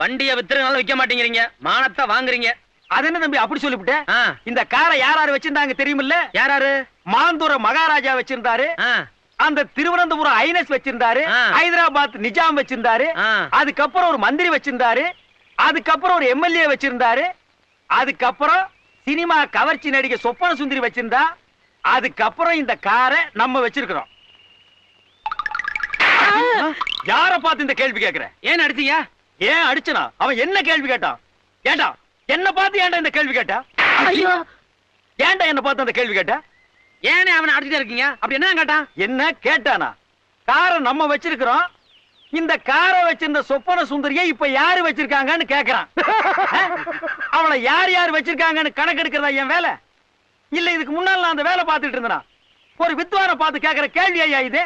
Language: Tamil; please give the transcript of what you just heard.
வண்டிய வித்துறதுனால விக்க மாட்டேங்கிறீங்க, மானத்தை வாங்குறீங்க. அது என்ன தம்பி அப்படி சொல்லிவிட்டேன்? இந்த காரை யாராரு வச்சிருந்தாங்க தெரியுமில்ல? யாராரு? மாந்தூர மகாராஜா வச்சிருந்தாரு, அந்த திருவனந்தபுரம் ஐனஸ் வச்சிருந்தாரு, ஹைதராபாத் நிஜாம் வச்சிருந்தாரு, அதுக்கப்புறம் ஒரு மந்திரி வச்சிருந்தாரு, அதுக்கப்புறம் ஒரு எம்எல்ஏ வச்சிருந்தாரு, அதுக்கப்புறம் சினிமா கவர்ச்சி நடிகை சொப்பன சுந்தரி வச்சிருந்தா, அதுக்கப்புறம் இந்த காரை நம்ம வச்சிருக்கிறோம். யார பார்த்து இந்த கேள்வி கேட்கிற? ஏன் அடிச்சீங்க? ஏன் அடிச்சனா? அவன் என்ன கேள்வி கேட்டான்? ஏண்டா என்ன பார்த்து ஏன்டா இந்த கேள்வி கேட்டா? ஐயோ, ஏன்டா என்ன பார்த்து அந்த கேள்வி கேட்டா? ஏனே அவனை அடிச்சுட்டே இருக்கீங்க? அப்படி என்ன கேட்டான்? என்ன கேட்டானா? காரை நம்ம வச்சிருக்கிறோம், இந்த காரை வச்சிருந்த சொப்பன சுந்தரியை இப்ப யாரு வச்சிருக்காங்கன்னு கேக்குறான். அவளை யார் யார் வச்சிருக்காங்கன்னு கணக்கெடுக்கிறதா என் வேலை? இல்ல இதுக்கு முன்னால நான் அந்த வேலை பார்த்துட்டு இருந்தேனா? ஒரு வித்வானை பார்த்து கேட்கிற கேள்வி ஐயா இது?